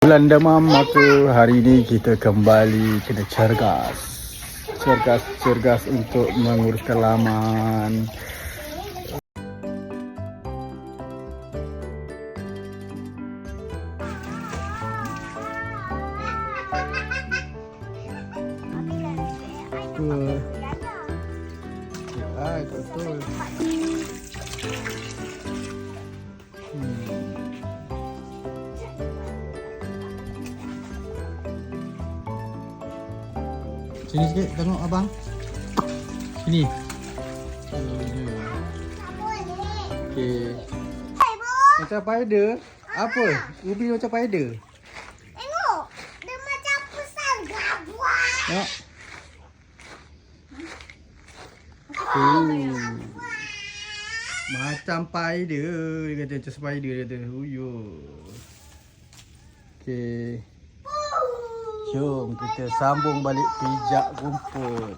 Bulan demam, maka hari ini kita kembali kena cergas. Cergas untuk menguruskan laman. Betul. Betul. Sini sikit, tengok abang. Sini. Okey. Macam spider. Apa? Ubi macam spider. Tengok. Dia macam pusat gabung. Tengok. Macam spider. Dia kata macam spider. Dia kata. Okey. Jom kita sambung balik pijak rumput.